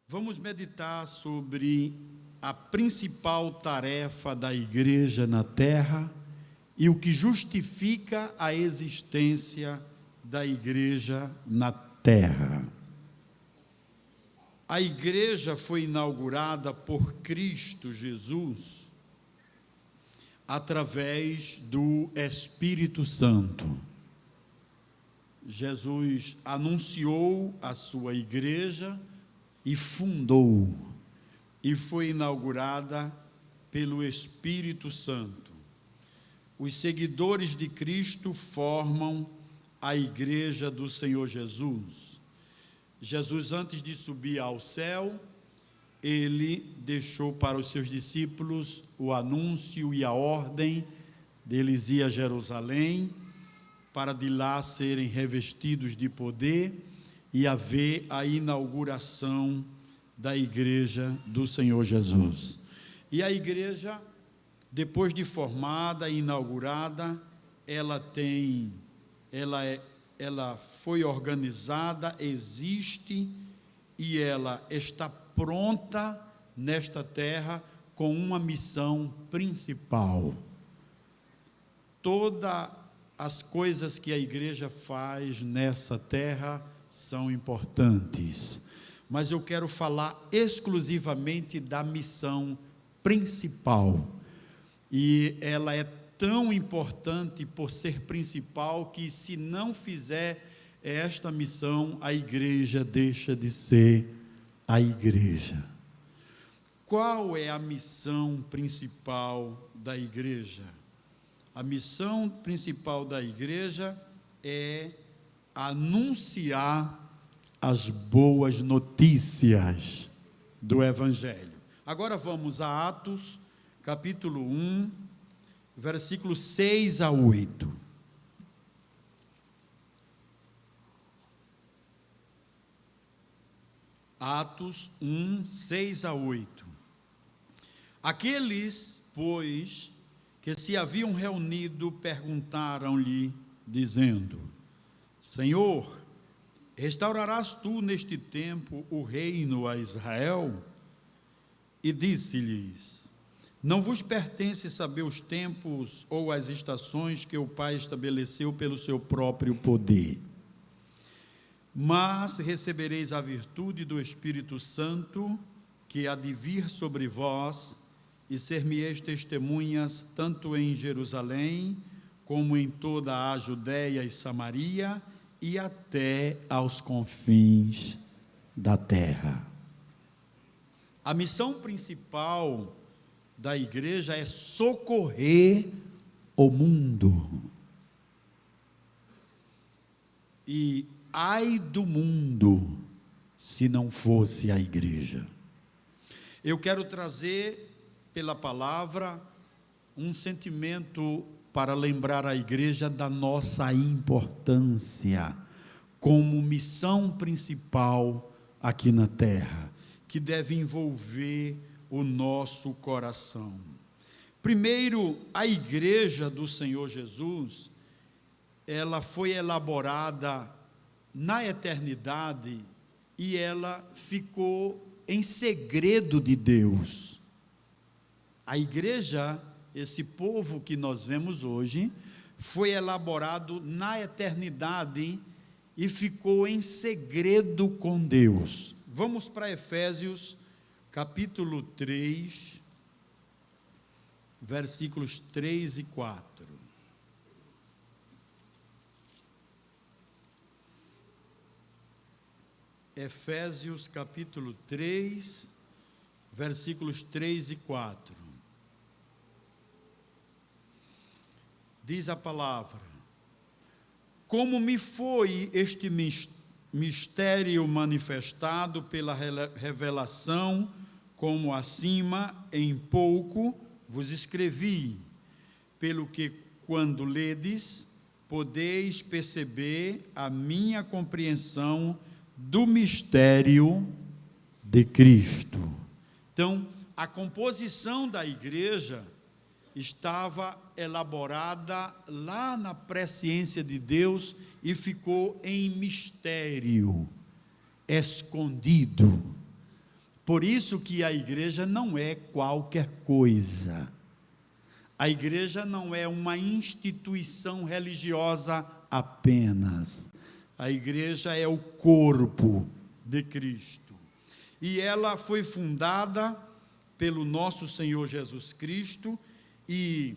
Vamos meditar sobre a principal tarefa da igreja na terra e o que justifica a existência da igreja na terra. A igreja foi inaugurada por Cristo Jesus através do Espírito Santo. Jesus anunciou a sua igreja e fundou, e foi inaugurada pelo Espírito Santo. Os seguidores de Cristo formam a igreja do Senhor Jesus. Jesus, antes de subir ao céu, ele deixou para os seus discípulos o anúncio e a ordem deles ir a Jerusalém, para de lá serem revestidos de poder e haver a inauguração da igreja do Senhor Jesus. E a igreja, depois de formada e inaugurada, ela foi organizada, existe e ela está pronta nesta terra com uma missão principal. Todas as coisas que a igreja faz nessa terra são importantes, mas eu quero falar exclusivamente da missão principal, e ela é tão importante por ser principal que, se não fizer esta missão, a igreja deixa de ser a igreja. Qual é a missão principal da igreja? A missão principal da igreja é anunciar as boas notícias do Evangelho. Agora vamos a Atos, capítulo 1, versículos 6 a 8. Atos 1, 6 a 8. Aqueles, pois, que se haviam reunido, perguntaram-lhe, dizendo: Senhor, restaurarás tu neste tempo o reino a Israel? E disse-lhes: Não vos pertence saber os tempos ou as estações que o Pai estabeleceu pelo seu próprio poder. Mas recebereis a virtude do Espírito Santo, que há de vir sobre vós, e ser-me-eis testemunhas tanto em Jerusalém, como em toda a Judéia e Samaria, e até aos confins da terra. A missão principal da igreja é socorrer o mundo. E ai do mundo se não fosse a igreja. Eu quero trazer pela palavra um sentimento para lembrar a igreja da nossa importância como missão principal aqui na terra, que deve envolver o nosso coração. Primeiro, a igreja do Senhor Jesus, ela foi elaborada na eternidade e ela ficou em segredo de Deus. A igreja, esse povo que nós vemos hoje, foi elaborado na eternidade e ficou em segredo com Deus. Vamos para Efésios, capítulo 3, versículos 3 e 4. Efésios, capítulo 3, versículos 3 e 4. Diz a palavra: Como me foi este mistério manifestado pela revelação, como acima, em pouco vos escrevi, pelo que, quando ledes, podeis perceber a minha compreensão do mistério de Cristo. Então, a composição da igreja estava elaborada lá na presciência de Deus e ficou em mistério, escondido. Por isso que a igreja não é qualquer coisa. A igreja não é uma instituição religiosa apenas. A igreja é o corpo de Cristo. E ela foi fundada pelo nosso Senhor Jesus Cristo, e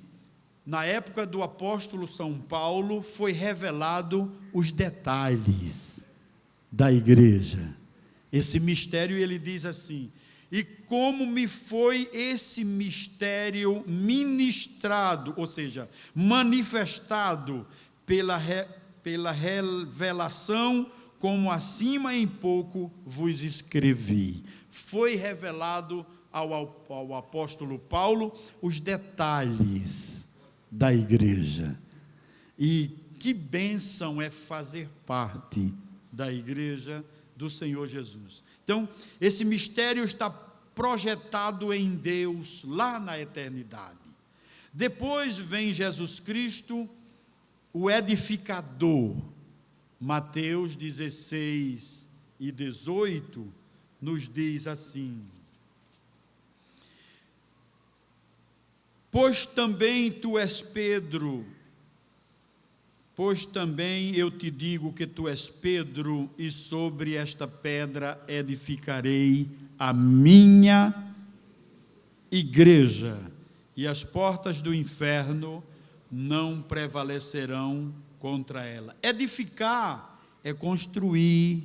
na época do apóstolo São Paulo foi revelado os detalhes da igreja. Esse mistério, ele diz assim: e como me foi esse mistério ministrado, ou seja, manifestado pela revelação, como acima em pouco vos escrevi. Foi revelado ao apóstolo Paulo os detalhes da igreja. E que bênção é fazer parte da igreja do Senhor Jesus. Então, esse mistério está projetado em Deus lá na eternidade. Depois vem Jesus Cristo, o edificador. Mateus 16 e 18 nos diz assim: pois também tu és Pedro, pois também eu te digo que tu és Pedro, e sobre esta pedra edificarei a minha igreja, e as portas do inferno não prevalecerão contra ela. Edificar é construir,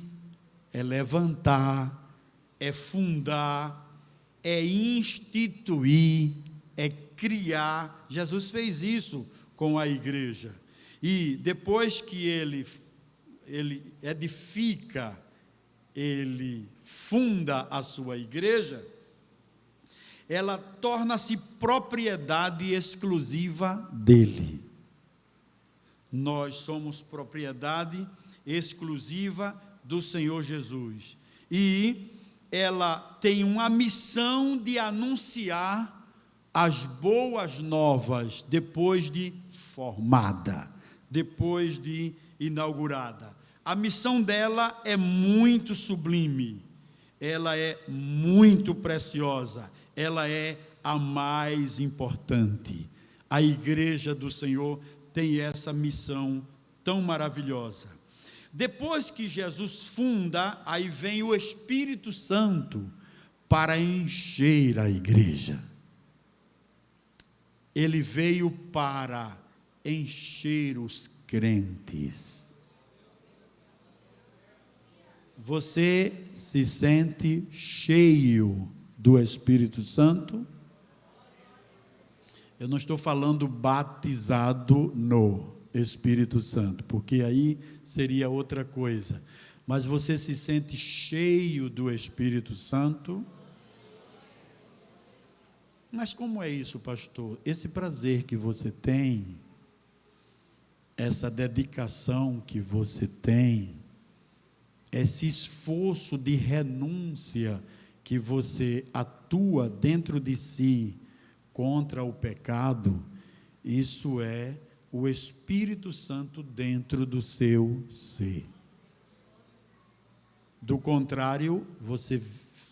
é levantar, é fundar, é instituir, é criar. Jesus fez isso com a igreja. E depois que ele edifica, ele funda a sua igreja, ela torna-se propriedade exclusiva dele. Nós somos propriedade exclusiva do Senhor Jesus. E ela tem uma missão de anunciar as boas novas depois de formada, depois de inaugurada. A missão dela é muito sublime, ela é muito preciosa, ela é a mais importante. A igreja do Senhor tem essa missão tão maravilhosa. Depois que Jesus funda, aí vem o Espírito Santo para encher a igreja. Ele veio para encher os crentes. Você se sente cheio do Espírito Santo? Eu não estou falando batizado no Espírito Santo, porque aí seria outra coisa. Mas você se sente cheio do Espírito Santo? Mas como é isso, pastor? Esse prazer que você tem, essa dedicação que você tem, esse esforço de renúncia que você atua dentro de si contra o pecado, isso é o Espírito Santo dentro do seu ser. Do contrário, você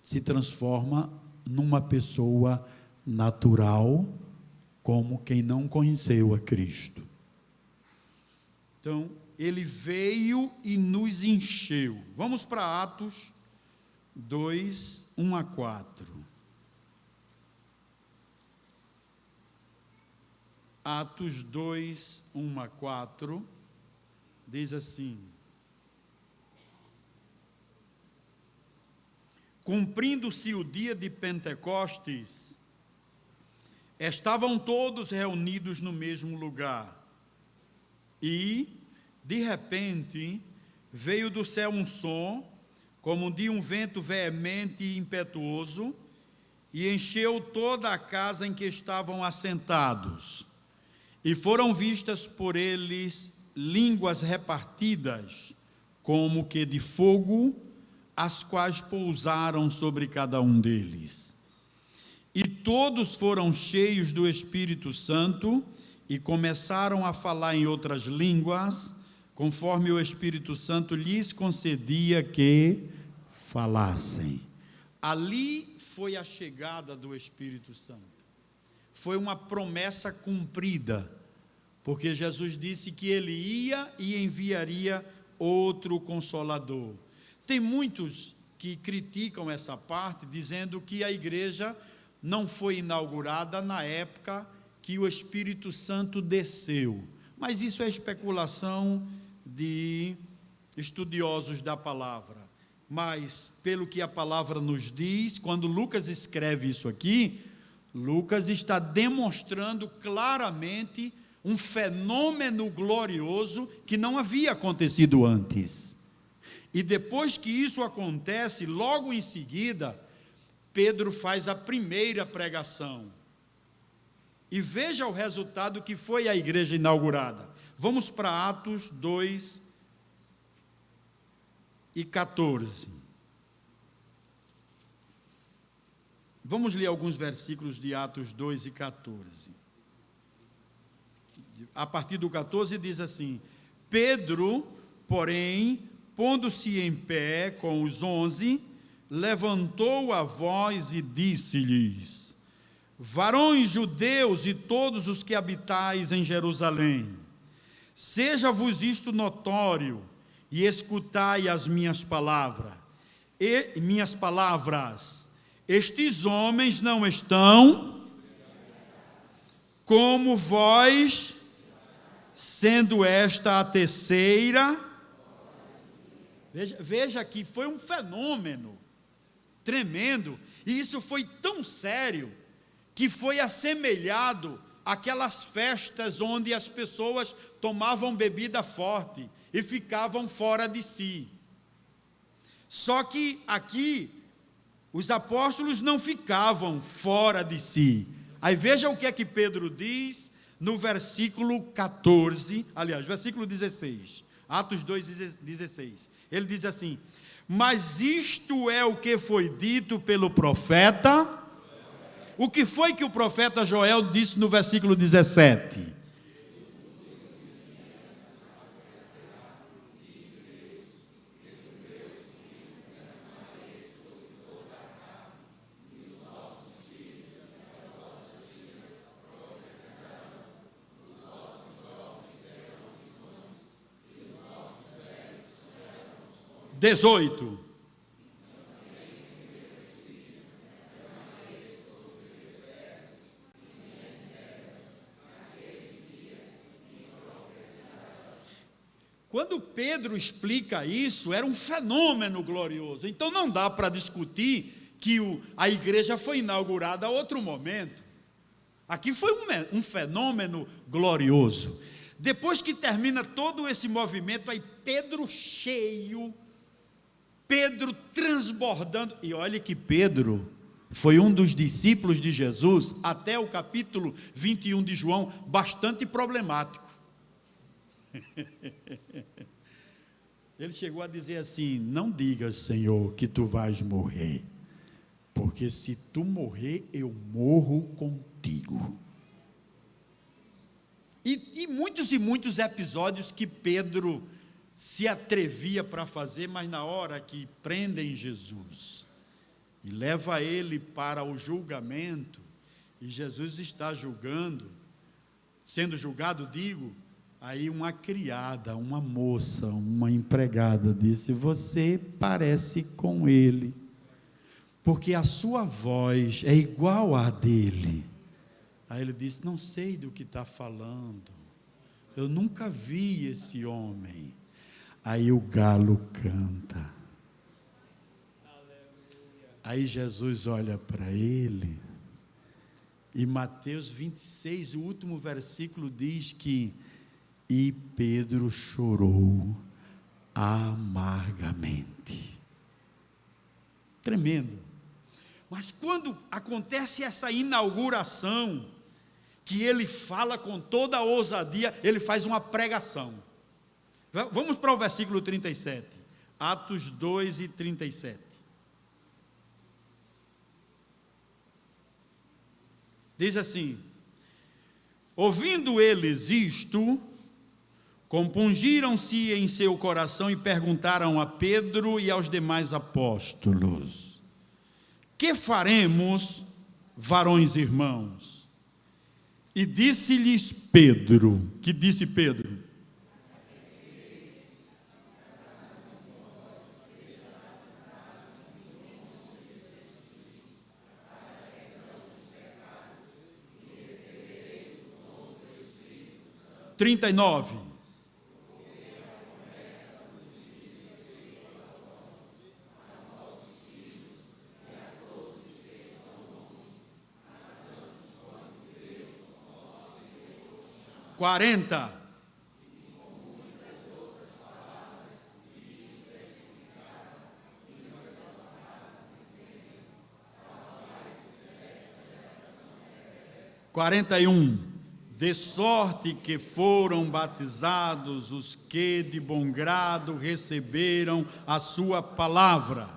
se transforma numa pessoa natural, como quem não conheceu a Cristo. Então, ele veio e nos encheu. Vamos para Atos 2, 1 a 4. Atos 2, 1 a 4, diz assim: cumprindo-se o dia de Pentecostes, estavam todos reunidos no mesmo lugar, e, de repente, veio do céu um som, como de um vento veemente e impetuoso, e encheu toda a casa em que estavam assentados. E foram vistas por eles línguas repartidas, como que de fogo, as quais pousaram sobre cada um deles. E todos foram cheios do Espírito Santo e começaram a falar em outras línguas, conforme o Espírito Santo lhes concedia que falassem. Ali foi a chegada do Espírito Santo. Foi uma promessa cumprida, porque Jesus disse que ele ia e enviaria outro Consolador. Tem muitos que criticam essa parte, dizendo que a igreja não foi inaugurada na época que o Espírito Santo desceu. Mas isso é especulação de estudiosos da palavra. Mas, pelo que a palavra nos diz, quando Lucas escreve isso aqui, Lucas está demonstrando claramente um fenômeno glorioso que não havia acontecido antes. E depois que isso acontece, logo em seguida, Pedro faz a primeira pregação. E veja o resultado que foi a igreja inaugurada. Vamos para Atos 2 e 14. Vamos ler alguns versículos de Atos 2 e 14. A partir do 14 diz assim: Pedro, porém, pondo-se em pé com os 11, levantou a voz e disse-lhes: varões judeus e todos os que habitais em Jerusalém, seja-vos isto notório, e escutai as minhas palavras. Estes homens não estão como vós, sendo esta a terceira. Veja que foi um fenômeno tremendo, e isso foi tão sério, que foi assemelhado àquelas festas onde as pessoas tomavam bebida forte e ficavam fora de si. Só que aqui, os apóstolos não ficavam fora de si. Aí veja o que é que Pedro diz no versículo 14, aliás, versículo 16, Atos 2,16. Ele diz assim: mas isto é o que foi dito pelo profeta. O que foi que o profeta Joel disse no versículo 17? Dezoito. Quando Pedro explica isso, era um fenômeno glorioso. Então não dá para discutir que a igreja foi inaugurada a outro momento. Aqui foi um fenômeno glorioso. Depois que termina todo esse movimento, aí Pedro cheio, Pedro transbordando. E olha que Pedro foi um dos discípulos de Jesus, até o capítulo 21 de João, bastante problemático. Ele chegou a dizer assim: não digas, Senhor, que tu vais morrer, porque se tu morrer, eu morro contigo. E muitos episódios que Pedro se atrevia para fazer, mas na hora que prendem Jesus e leva ele para o julgamento, e Jesus está sendo julgado, aí uma criada, uma moça, uma empregada disse: você parece com ele, porque a sua voz é igual à dele. Aí ele disse: não sei do que está falando, eu nunca vi esse homem. Aí o galo canta. Aí Jesus olha para ele, e Mateus 26, o último versículo diz que: e Pedro chorou amargamente. Tremendo. Mas quando acontece essa inauguração, que ele fala com toda a ousadia, ele faz uma pregação. Vamos para o versículo 37, Atos 2 e 37. Diz assim: ouvindo eles isto, compungiram-se em seu coração e perguntaram a Pedro e aos demais apóstolos: que faremos, varões irmãos? E disse-lhes Pedro, que disse Pedro? Trinta e nove. Quarenta. Quarenta e um. De sorte que foram batizados os que de bom grado receberam a sua palavra.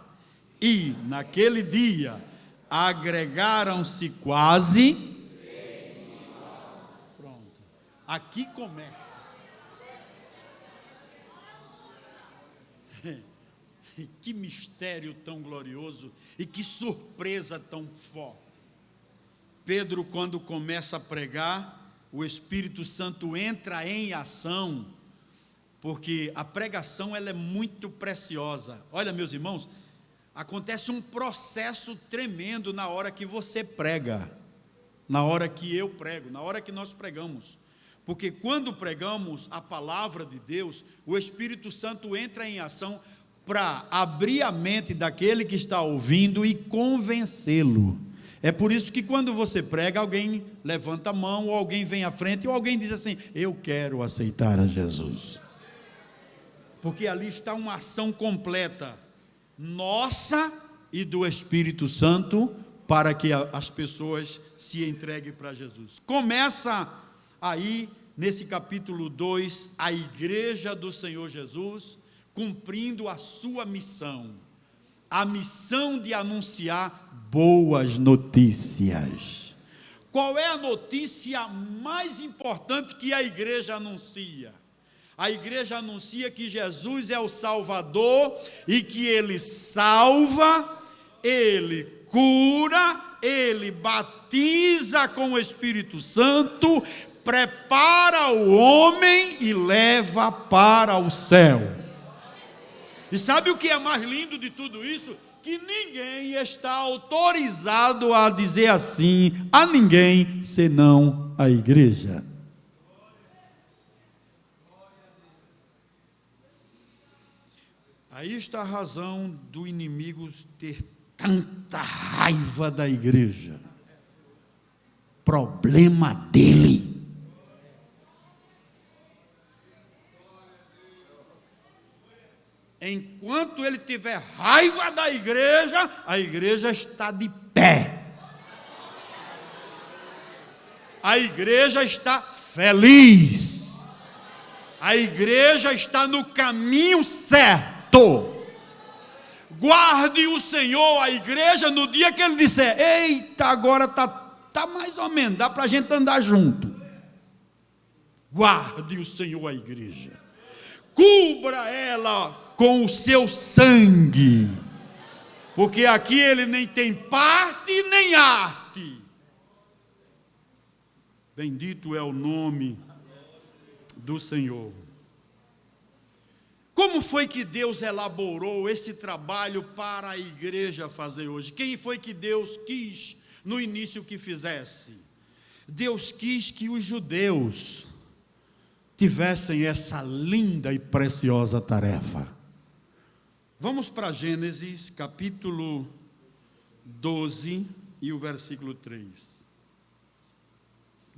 E, naquele dia, agregaram-se quase. Pronto. Aqui começa. Que mistério tão glorioso e que surpresa tão forte. Pedro, quando começa a pregar, o Espírito Santo entra em ação, porque a pregação ela é muito preciosa. Olha, meus irmãos, acontece um processo tremendo na hora que você prega, na hora que eu prego, na hora que nós pregamos. Porque quando pregamos a palavra de Deus, o Espírito Santo entra em ação para abrir a mente daquele que está ouvindo e convencê-lo. É por isso que quando você prega, alguém levanta a mão, ou alguém vem à frente, ou alguém diz assim: eu quero aceitar a Jesus. Porque ali está uma ação completa, nossa e do Espírito Santo, para que as pessoas se entreguem para Jesus. Começa aí, nesse capítulo 2, a igreja do Senhor Jesus, cumprindo a sua missão, a missão de anunciar boas notícias. Qual é a notícia mais importante que a igreja anuncia? A igreja anuncia que Jesus é o Salvador e que Ele salva, Ele cura, Ele batiza com o Espírito Santo, prepara o homem e leva para o céu. E sabe o que é mais lindo de tudo isso? Que ninguém está autorizado a dizer assim a ninguém, senão a igreja. Aí está a razão do inimigo ter tanta raiva da igreja. Problema dele. Enquanto ele tiver raiva da igreja, a igreja está de pé. A igreja está feliz. A igreja está no caminho certo. Guarde o Senhor a igreja no dia que ele disser: eita, agora tá mais ou menos, dá para a gente andar junto. Guarde o Senhor a igreja. Cubra ela com o seu sangue, porque aqui ele nem tem parte nem arte. Bendito é o nome do Senhor. Como foi que Deus elaborou esse trabalho para a igreja fazer hoje? Quem foi que Deus quis no início que fizesse? Deus quis que os judeus tivessem essa linda e preciosa tarefa. Vamos para Gênesis, capítulo 12 e o versículo 3.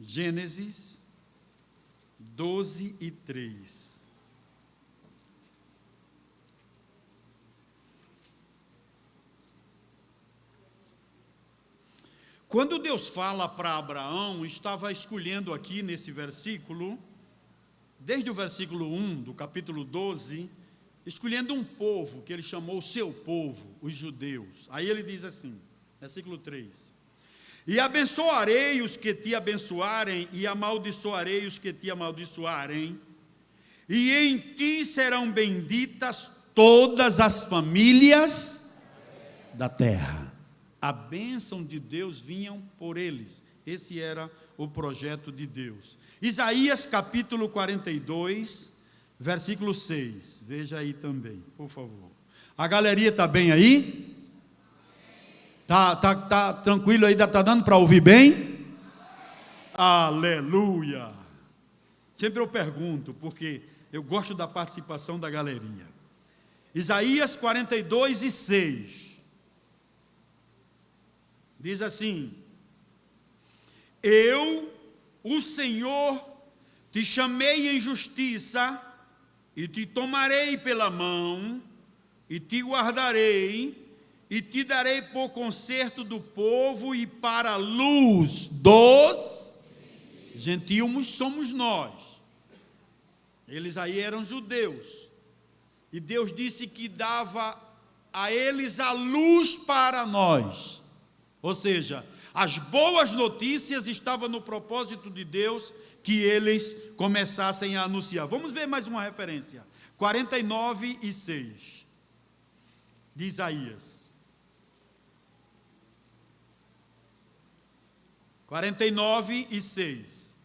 Gênesis 12 e 3. Quando Deus fala para Abraão, estava escolhendo aqui nesse versículo, desde o versículo 1 do capítulo 12, escolhendo um povo que ele chamou o seu povo, os judeus. Aí ele diz assim, versículo 3: e abençoarei os que te abençoarem, e amaldiçoarei os que te amaldiçoarem, e em ti serão benditas todas as famílias da terra. A bênção de Deus vinha por eles. Esse era o projeto de Deus. Isaías capítulo 42, versículo 6. Veja aí também, por favor. A galeria está bem aí? Tá tranquilo aí? Está dando para ouvir bem? Aleluia! Sempre eu pergunto, porque eu gosto da participação da galeria. Isaías 42 e 6. Diz assim: eu, o Senhor, te chamei em justiça, e te tomarei pela mão, e te guardarei, e te darei por conserto do povo e para a luz dos gentios. Somos nós. Eles aí eram judeus, e Deus disse que dava a eles a luz para nós. Ou seja, as boas notícias estavam no propósito de Deus que eles começassem a anunciar. Vamos ver mais uma referência. 49 e 6 de Isaías. 49 e 6.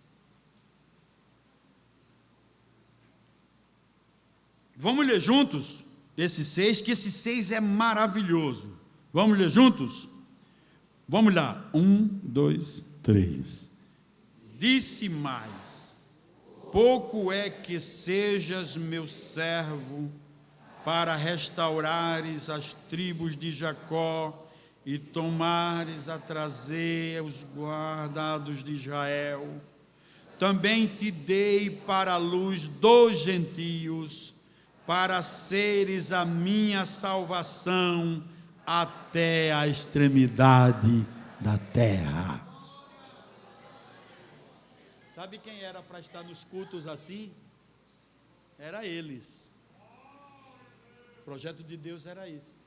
Vamos ler juntos esse 6, que esse 6 é maravilhoso. Vamos ler juntos? Vamos lá, 1, 2, 3. Disse mais: pouco é que sejas meu servo, para restaurares as tribos de Jacó, e tomares a trazer os guardados de Israel. Também te dei para a luz dos gentios, para seres a minha salvação, até a extremidade da terra. Sabe quem era para estar nos cultos assim? Era eles. O projeto de Deus era esse.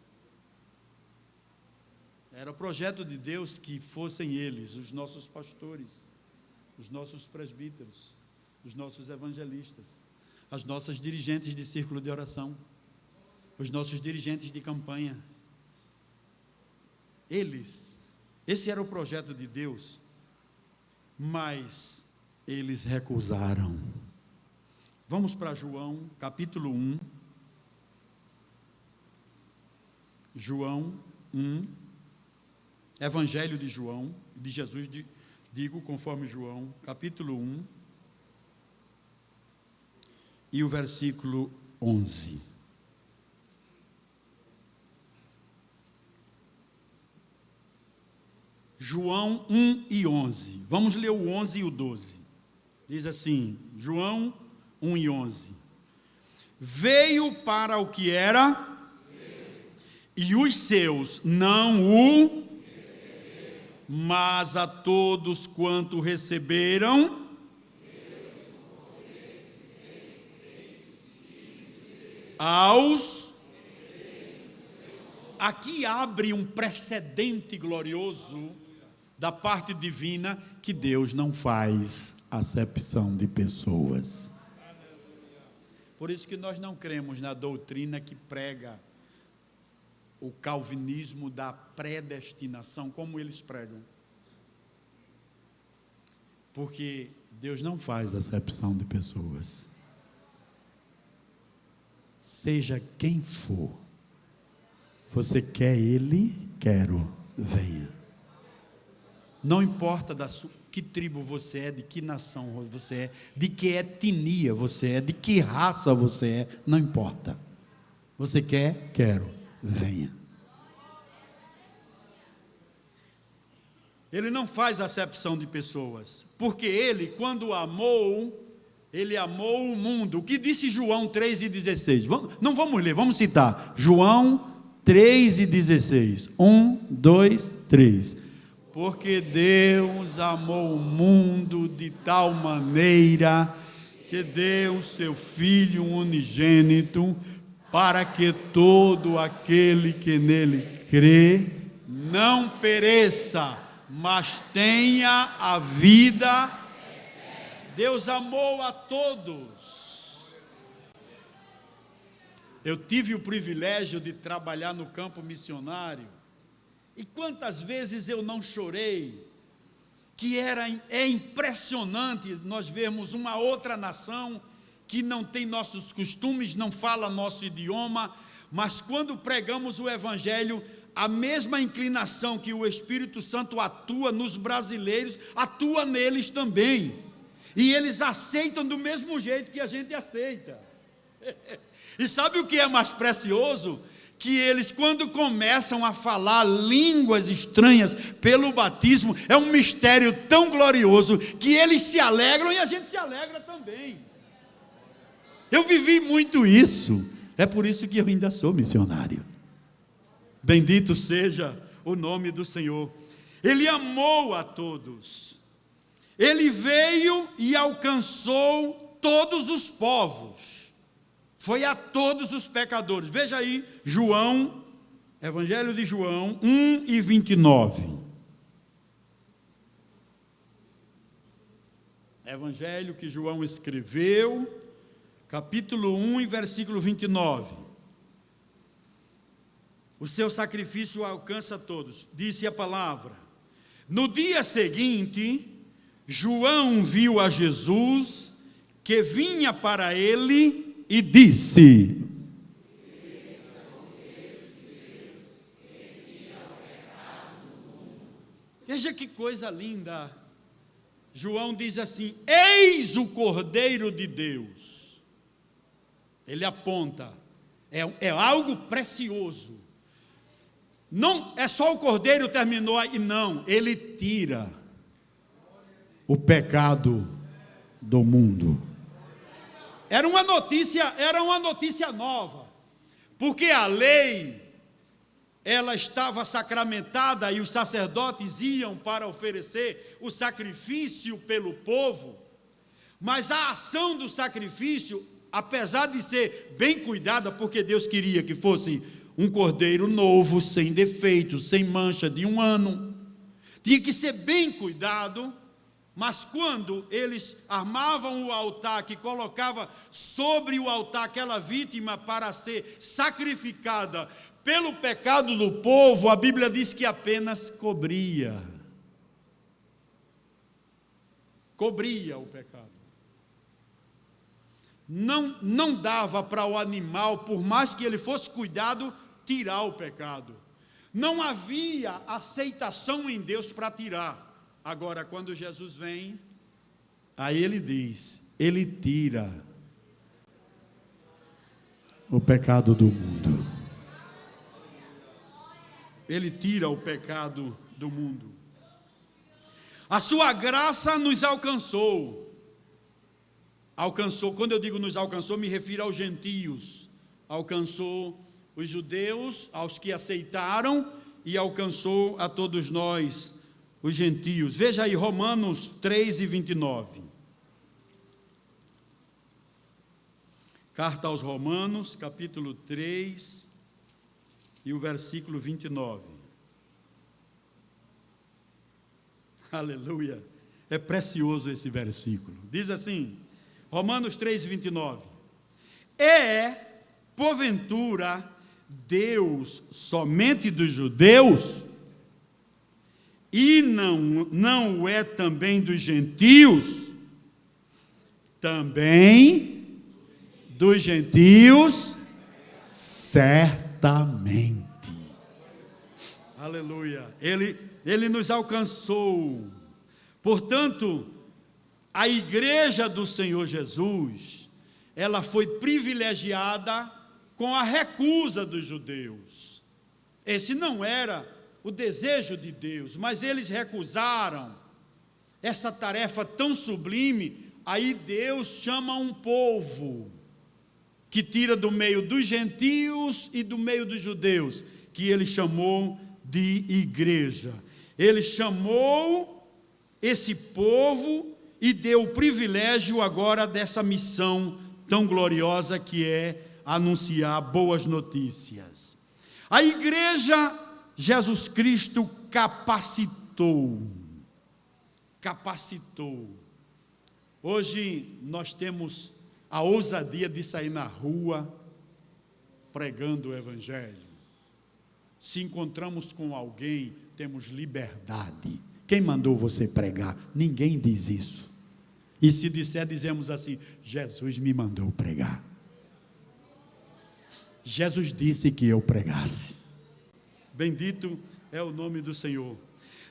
Era o projeto de Deus que fossem eles, os nossos pastores, os nossos presbíteros, os nossos evangelistas, as nossas dirigentes de círculo de oração, os nossos dirigentes de campanha. Eles, esse era o projeto de Deus, mas eles recusaram. Vamos para João, capítulo 1. João 1, Evangelho de João, de Jesus, digo conforme João, capítulo 1, e o versículo 11. João 1 e 11. Vamos ler o 11 e o 12. Diz assim, João 1 e 11. Veio para o que era, e os seus não o receberam, mas a todos quanto receberam, aos... Aqui abre um precedente glorioso da parte divina, que Deus não faz acepção de pessoas. Por isso que nós não cremos na doutrina que prega o calvinismo da predestinação, como eles pregam. Porque Deus não faz acepção de pessoas. Seja quem for, você quer ele? Quero, venha. Não importa que tribo você é, de que nação você é, de que etnia você é, de que raça você é, não importa. Você quer? Quero, venha. Ele não faz acepção de pessoas, porque ele, quando amou, ele amou o mundo. O que disse João 3,16? Não vamos ler, vamos citar. João 3,16. 1, 2, 3. Porque Deus amou o mundo de tal maneira que deu seu Filho unigênito, para que todo aquele que nele crê não pereça, mas tenha a vida. Deus amou a todos. Eu tive o privilégio de trabalhar no campo missionário, E quantas vezes eu não chorei, é impressionante nós vermos uma outra nação que não tem nossos costumes, não fala nosso idioma, mas quando pregamos o Evangelho, a mesma inclinação que o Espírito Santo atua nos brasileiros, atua neles também. E eles aceitam do mesmo jeito que a gente aceita. E sabe o que é mais precioso? Que eles, quando começam a falar línguas estranhas pelo batismo, é um mistério tão glorioso que eles se alegram e a gente se alegra também. Eu vivi muito isso, é por isso que eu ainda sou missionário. Bendito seja o nome do Senhor. Ele amou a todos, ele veio e alcançou todos os povos. Foi a todos os pecadores. Veja aí, João, Evangelho de João 1:29. Evangelho que João escreveu, capítulo 1 e versículo 29. O seu sacrifício alcança todos. Disse a palavra. No dia seguinte, João viu a Jesus que vinha para ele e disse: veja que coisa linda. João diz assim: eis o Cordeiro de Deus. Ele aponta, é algo precioso. Não é só o Cordeiro, terminou aí, não, ele tira o pecado do mundo. Era uma notícia nova, porque a lei, ela estava sacramentada e os sacerdotes iam para oferecer o sacrifício pelo povo, mas a ação do sacrifício, apesar de ser bem cuidada, porque Deus queria que fosse um cordeiro novo, sem defeito, sem mancha, de 1 ano, tinha que ser bem cuidado. Mas quando eles armavam o altar, que colocava sobre o altar aquela vítima para ser sacrificada pelo pecado do povo, a Bíblia diz que apenas cobria o pecado. Não dava para o animal, por mais que ele fosse cuidado, tirar o pecado. Não havia aceitação em Deus para tirar. Agora, quando Jesus vem, aí ele diz, ele tira o pecado do mundo. Ele tira o pecado do mundo. A sua graça nos alcançou. Alcançou, quando eu digo nos alcançou, me refiro aos gentios. Alcançou os judeus, aos que aceitaram, e alcançou a todos nós, os gentios. Veja aí, Romanos 3:29. Carta aos Romanos, capítulo 3, e o versículo 29. Aleluia! É precioso esse versículo. Diz assim, Romanos 3:29. Porventura, Deus somente dos judeus? E não é também dos gentios? Também dos gentios, certamente. Aleluia. Ele nos alcançou. Portanto, a igreja do Senhor Jesus, ela foi privilegiada com a recusa dos judeus. Esse não era o desejo de Deus, mas eles recusaram essa tarefa tão sublime. Aí Deus chama um povo que tira do meio dos gentios e do meio dos judeus, que ele chamou de igreja. Ele chamou esse povo e deu o privilégio agora dessa missão tão gloriosa que é anunciar boas notícias. A igreja, Jesus Cristo capacitou. Hoje nós temos a ousadia de sair na rua pregando o Evangelho. Se encontramos com alguém, temos liberdade. Quem mandou você pregar? Ninguém diz isso. E se disser, dizemos assim: Jesus me mandou pregar. Jesus disse que eu pregasse. Bendito é o nome do Senhor.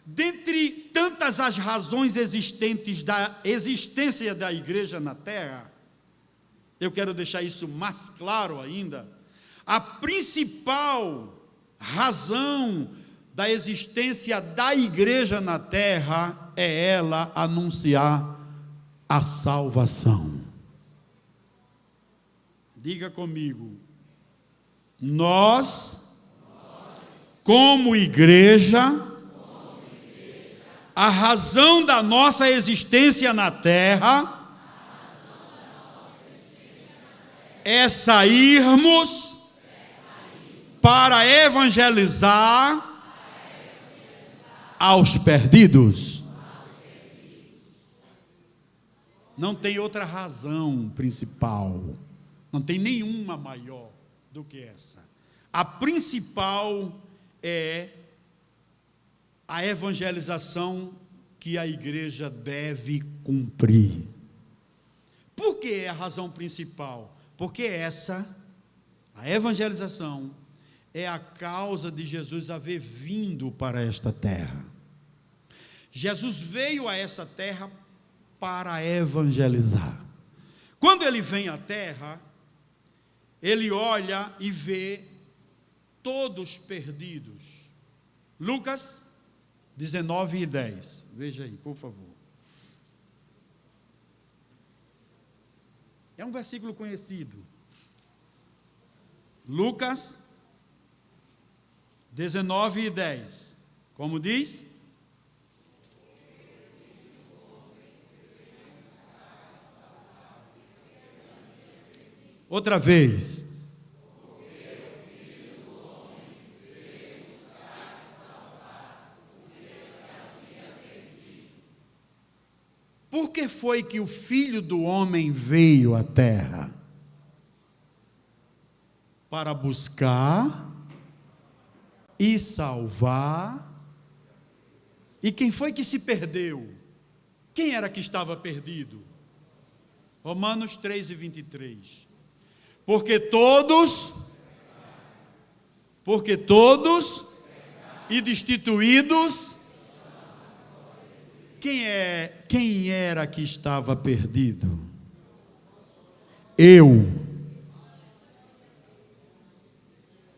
Dentre tantas as razões existentes da existência da igreja na terra, eu quero deixar isso mais claro ainda. A principal razão da existência da igreja na terra é ela anunciar a salvação. Diga comigo: nós, como igreja, a razão da nossa existência na terra é sairmos para evangelizar aos perdidos. Não tem outra razão principal, não tem nenhuma maior do que essa. A principal é a evangelização que a igreja deve cumprir. Por que é a razão principal? Porque a evangelização, é a causa de Jesus haver vindo para esta terra. Jesus veio a essa terra para evangelizar. Quando ele vem à terra, ele olha e vê todos perdidos. Lucas 19:10. Veja aí, por favor. É um versículo conhecido. Lucas 19:10. Como diz? Outra vez. Por que foi que o Filho do Homem veio à terra? Para buscar e salvar. E quem foi que se perdeu? Quem era que estava perdido? Romanos 3:23. Porque todos e destituídos. Quem era que estava perdido? Eu.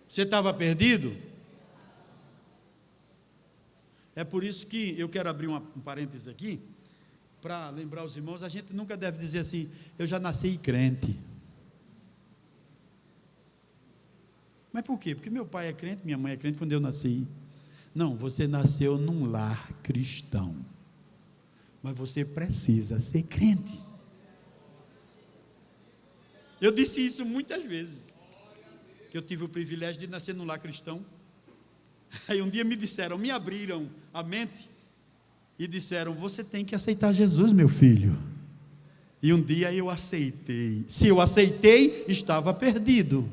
Você estava perdido? É por isso que eu quero abrir um parênteses aqui, para lembrar os irmãos, a gente nunca deve dizer assim: eu já nasci crente. Mas por quê? Porque meu pai é crente, minha mãe é crente quando eu nasci. Não, você nasceu num lar cristão. Mas você precisa ser crente. Eu disse isso muitas vezes, que eu tive o privilégio de nascer num lar cristão. Aí um dia me abriram a mente e disseram: você tem que aceitar Jesus, meu filho. E um dia eu aceitei. Se eu aceitei, estava perdido.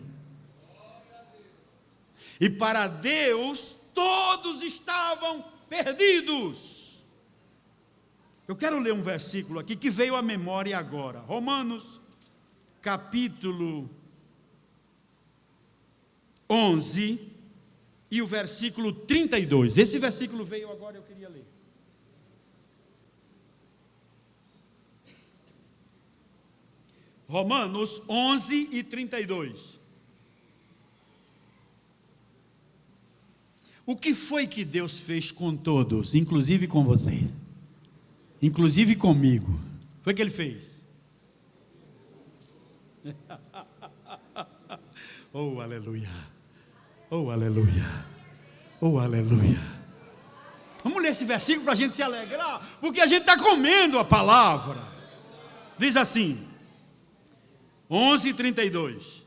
E para Deus, todos estavam perdidos. Eu quero ler um versículo aqui que veio à memória agora. Romanos, capítulo 11, e o versículo 32. Esse versículo veio agora, eu queria ler. Romanos 11:32. O que foi que Deus fez com todos, inclusive com você? Inclusive comigo. Foi o que ele fez. Oh, aleluia. Oh, aleluia. Oh, aleluia. Vamos ler esse versículo para a gente se alegrar, porque a gente está comendo a palavra. Diz assim, 11:32.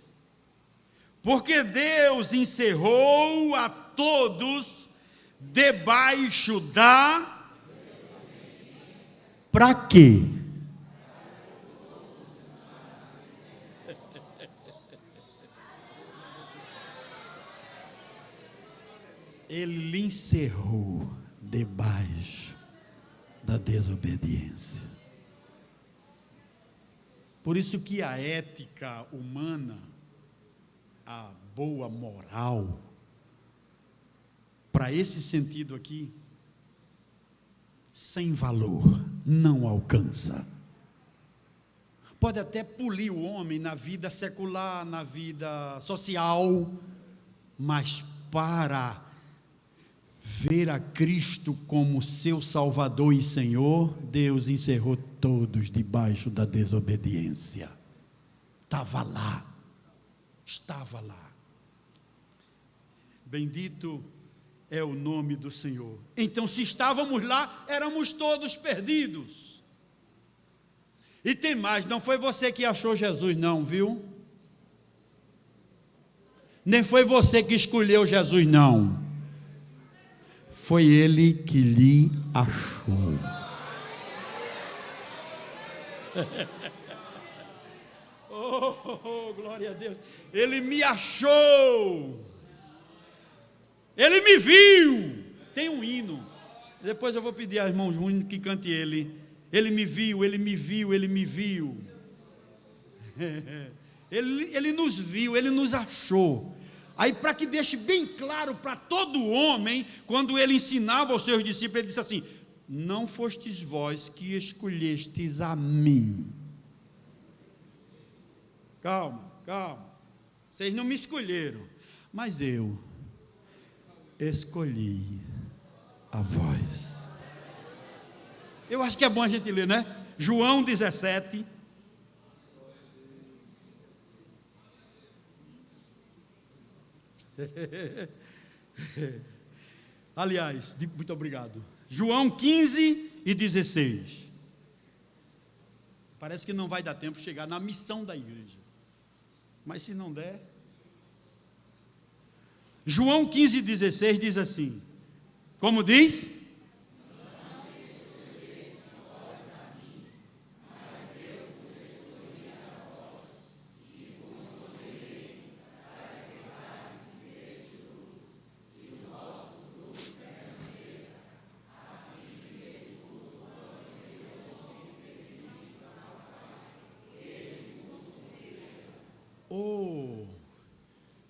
Porque Deus encerrou a todos debaixo da... Para quê? Ele lhe encerrou debaixo da desobediência. Por isso que a ética humana, a boa moral, para esse sentido aqui, sem valor, não alcança. Pode até polir o homem na vida secular, na vida social, mas para ver a Cristo como seu Salvador e Senhor, Deus encerrou todos debaixo da desobediência. Estava lá. Bendito é o nome do Senhor. Então, se estávamos lá, éramos todos perdidos. E tem mais, não foi você que achou Jesus não, viu? Nem foi você que escolheu Jesus não. Foi Ele que lhe achou. Oh, glória a Deus. Ele me achou. Ele me viu. Tem um hino. Depois eu vou pedir aos irmãos Júnior que cante ele. Ele me viu, ele me viu, ele me viu. Ele nos viu, ele nos achou. Aí, para que deixe bem claro para todo homem, quando ele ensinava aos seus discípulos, ele disse assim: não fostes vós que escolhestes a mim. Calma, vocês não me escolheram, mas eu escolhi a vós. Eu acho que é bom a gente ler, né? João 17. Aliás, muito obrigado. João 15 e 16. Parece que não vai dar tempo de chegar na missão da igreja, mas se não der. João 15 e 16 diz assim, como diz?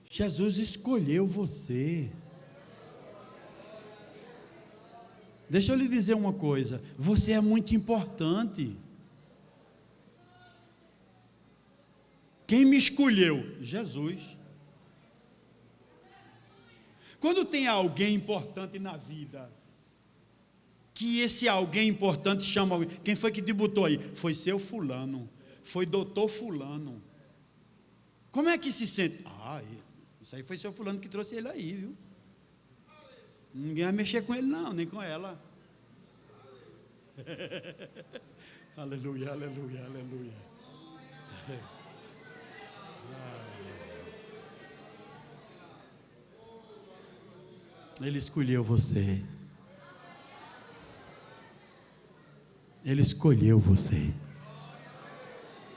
Jesus escolheu você. Deixa eu lhe dizer uma coisa, você é muito importante. Quem me escolheu? Jesus. Quando tem alguém importante na vida, que esse alguém importante chama alguém, quem foi que debutou aí? Foi seu fulano, foi doutor fulano. Como é que se sente? Isso aí foi seu fulano que trouxe ele aí, viu? Ninguém vai mexer com ele não, nem com ela. Aleluia, aleluia, aleluia. Ele escolheu você. Ele escolheu você.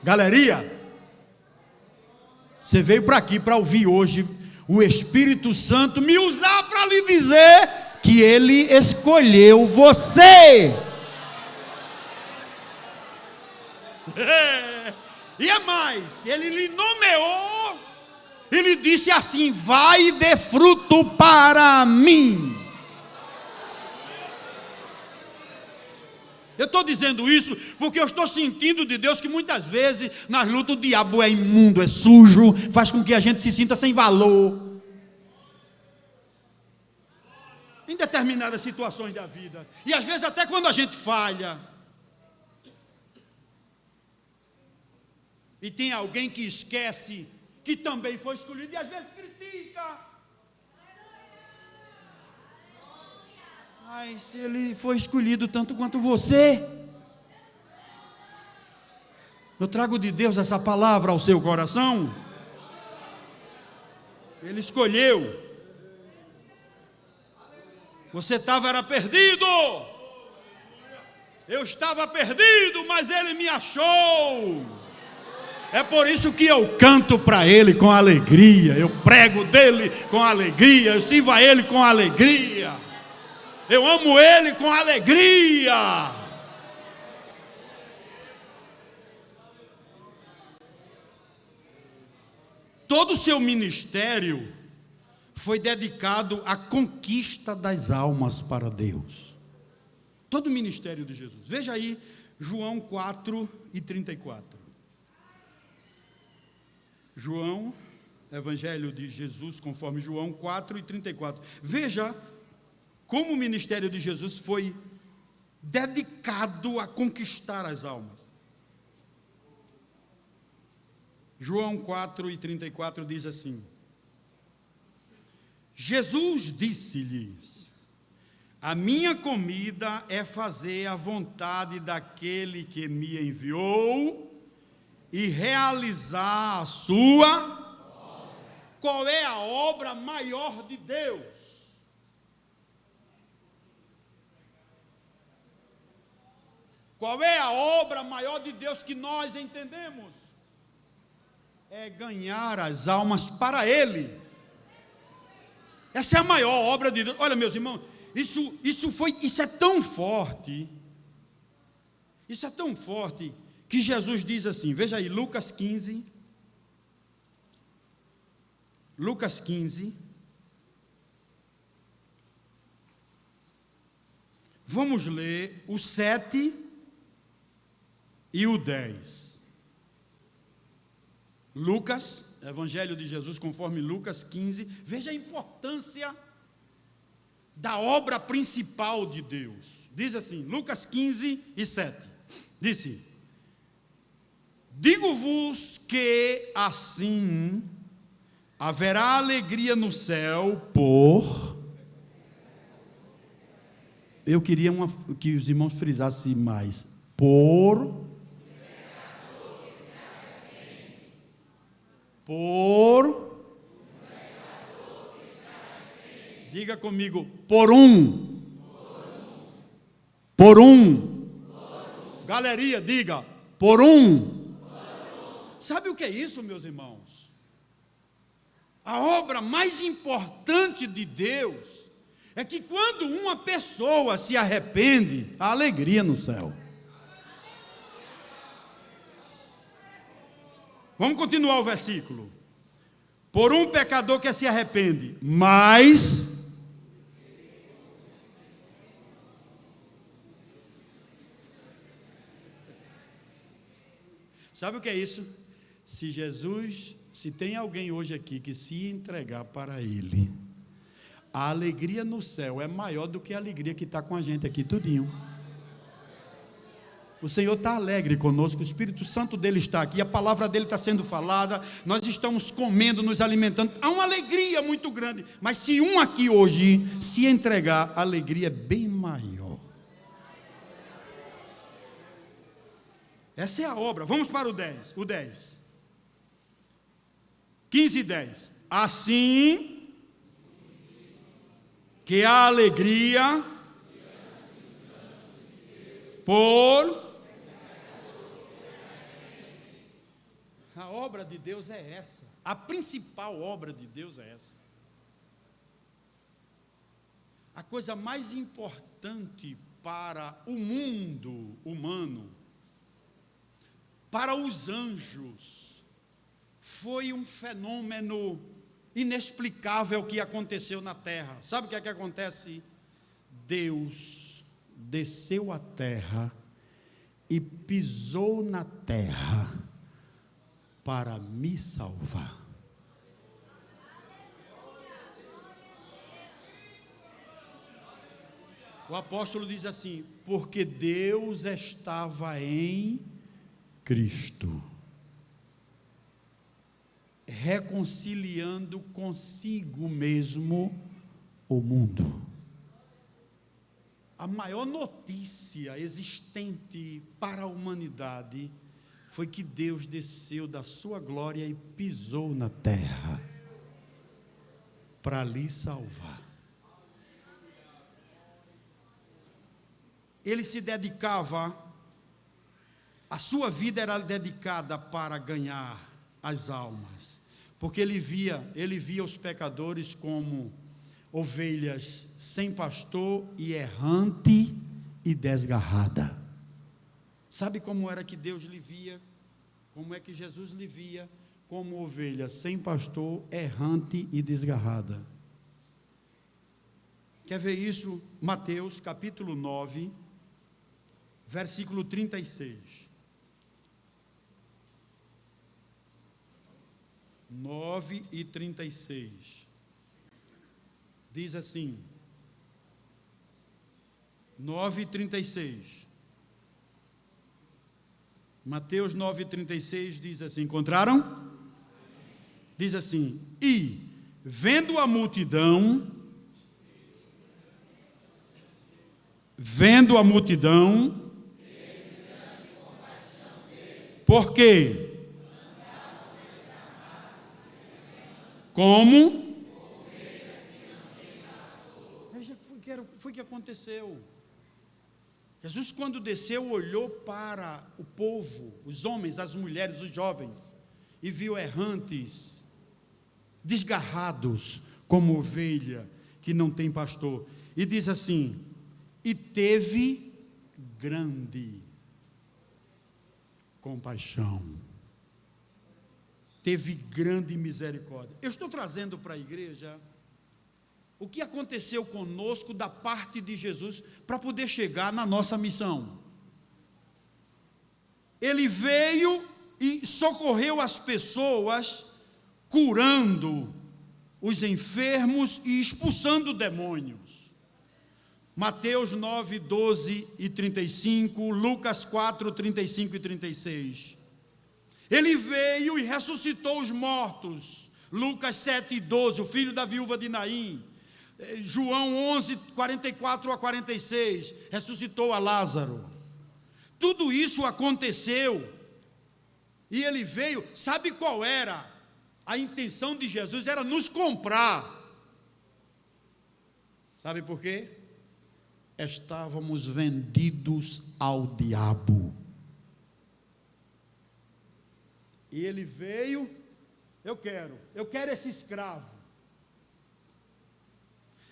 Galeria, você veio para aqui para ouvir hoje o Espírito Santo me usar para lhe dizer que Ele escolheu você. E é mais, Ele lhe nomeou, Ele disse assim: vai e dê fruto para mim. Eu estou dizendo isso porque eu estou sentindo de Deus que muitas vezes nas lutas o diabo é imundo, é sujo, faz com que a gente se sinta sem valor em determinadas situações da vida, e às vezes até quando a gente falha. E tem alguém que esquece que também foi escolhido e às vezes critica. Mas se ele foi escolhido tanto quanto você, eu trago de Deus essa palavra ao seu coração. Ele escolheu. Você era perdido. Eu estava perdido, mas Ele me achou. É por isso que eu canto para Ele com alegria, eu prego dele com alegria, eu sirvo a Ele com alegria, eu amo Ele com alegria. Todo o seu ministério foi dedicado à conquista das almas para Deus. Todo o ministério de Jesus. Veja aí João 4:34. João, Evangelho de Jesus conforme João 4:34. Veja como o ministério de Jesus foi dedicado a conquistar as almas. João 4:34 diz assim: Jesus disse-lhes: a minha comida é fazer a vontade daquele que me enviou e realizar a sua obra. Qual é a obra maior de Deus? Qual é a obra maior de Deus que nós entendemos? É ganhar as almas para Ele. Essa é a maior obra de Deus. Olha, meus irmãos, isso é tão forte. Isso é tão forte que Jesus diz assim, veja aí, Lucas 15. Lucas 15. Vamos ler o 7 e o 10. Lucas, Evangelho de Jesus conforme Lucas 15, veja a importância da obra principal de Deus. Diz assim, Lucas 15:7, disse: digo-vos que assim haverá alegria no céu por... Eu queria que os irmãos frisassem mais. Por... Diga comigo, por um. Galeria, diga, por um. Sabe o que é isso, meus irmãos? A obra mais importante de Deus é que quando uma pessoa se arrepende, há alegria no céu. Vamos continuar o versículo. Por um pecador que se arrepende, mas... Sabe o que é isso? Se tem alguém hoje aqui que se entregar para Ele, a alegria no céu é maior do que a alegria que está com a gente aqui tudinho. O Senhor está alegre conosco, o Espírito Santo dele está aqui, a palavra dele está sendo falada, nós estamos comendo, nos alimentando, há uma alegria muito grande, mas se um aqui hoje se entregar, a alegria é bem maior. Essa é a obra. Vamos para o 10, 15:10. Assim que a alegria por... A obra de Deus é essa. A principal obra de Deus é essa. A coisa mais importante para o mundo humano, para os anjos, foi um fenômeno inexplicável que aconteceu na terra. Sabe o que é que acontece? Deus desceu à terra e pisou na terra para me salvar. O apóstolo diz assim: porque Deus estava em Cristo, reconciliando consigo mesmo o mundo. A maior notícia existente para a humanidade foi que Deus desceu da sua glória e pisou na terra para lhe salvar. Ele se dedicava a sua vida era dedicada para ganhar as almas, porque ele via os pecadores como ovelhas sem pastor e errante e desgarrada. Sabe como era que Deus lhe via? Como é que Jesus lhe via? Como ovelha sem pastor, errante e desgarrada. Quer ver isso? Mateus capítulo 9, versículo 36. 9:36. Diz assim, 9:36. Mateus 9:36 diz assim, encontraram? Diz assim, e vendo a multidão, por quê? Como? Veja o que foi que aconteceu. Jesus, quando desceu, olhou para o povo, os homens, as mulheres, os jovens, e viu errantes, desgarrados, como ovelha que não tem pastor. E diz assim, e teve grande compaixão. Teve grande misericórdia. Eu estou trazendo para a igreja o que aconteceu conosco da parte de Jesus para poder chegar na nossa missão. Ele veio e socorreu as pessoas, curando os enfermos e expulsando demônios. Mateus 9, 12 e 35, Lucas 4, 35 e 36. Ele veio e ressuscitou os mortos. Lucas 7, 12, o filho da viúva de Naim. João 11, 44 a 46, ressuscitou a Lázaro. Tudo isso aconteceu. E ele veio, sabe qual era a intenção de Jesus? Era nos comprar. Sabe por quê? Estávamos vendidos ao diabo. E ele veio, eu quero esse escravo.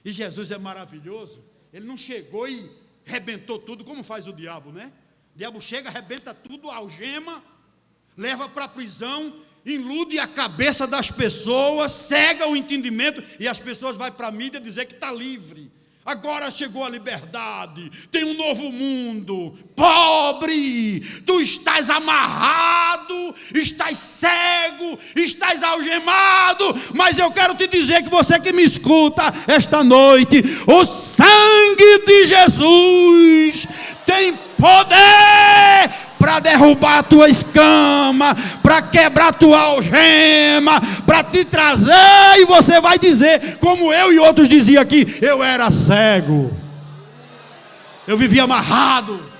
E Jesus é maravilhoso, ele não chegou e arrebentou tudo, como faz o diabo, né? O diabo chega, arrebenta tudo, algema, leva para a prisão, ilude a cabeça das pessoas, cega o entendimento, e as pessoas vão para a mídia dizer que está livre. Agora chegou a liberdade, tem um novo mundo. Pobre, tu estás amarrado, estás cego, estás algemado, mas eu quero te dizer que você que me escuta esta noite, o sangue de Jesus tem poder para derrubar a tua escama, para quebrar a tua algema, para te trazer, e você vai dizer, como eu e outros diziam aqui, eu era cego, eu vivia amarrado,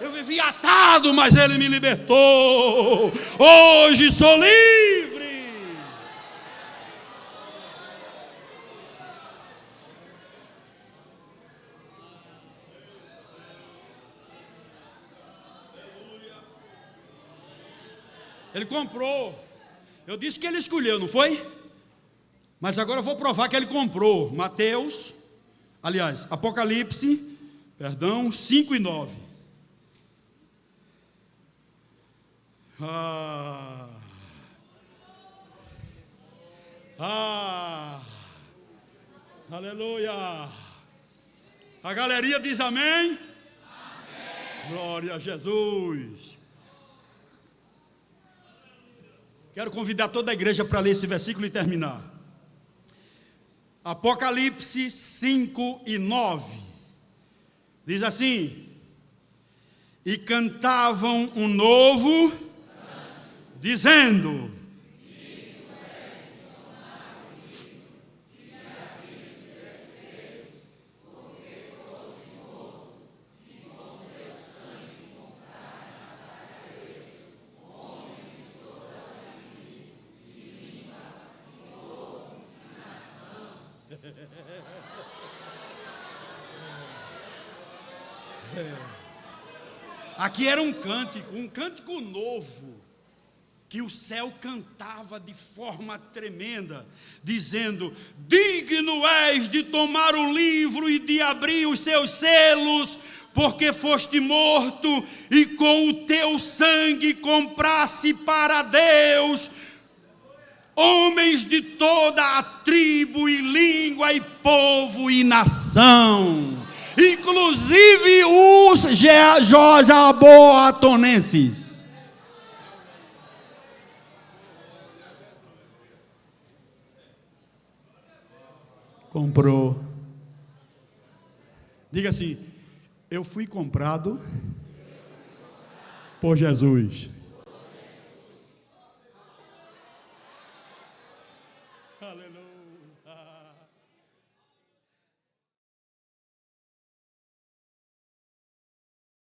eu vivia atado, mas ele me libertou, hoje sou livre. Ele comprou. Eu disse que ele escolheu, não foi? Mas agora eu vou provar que ele comprou. Apocalipse, 5 e 9. Aleluia. A galeria diz amém? Amém. Glória a Jesus. Quero convidar toda a igreja para ler esse versículo e terminar. Apocalipse 5 e 9. Diz assim: e cantavam um novo, dizendo: Aqui era um cântico novo, que o céu cantava de forma tremenda, dizendo: digno és de tomar o livro e de abrir os seus selos, porque foste morto e com o teu sangue compraste para Deus homens de toda a tribo e língua e povo e nação, inclusive os jaboatonenses. Comprou. Diga assim: eu fui comprado por Jesus.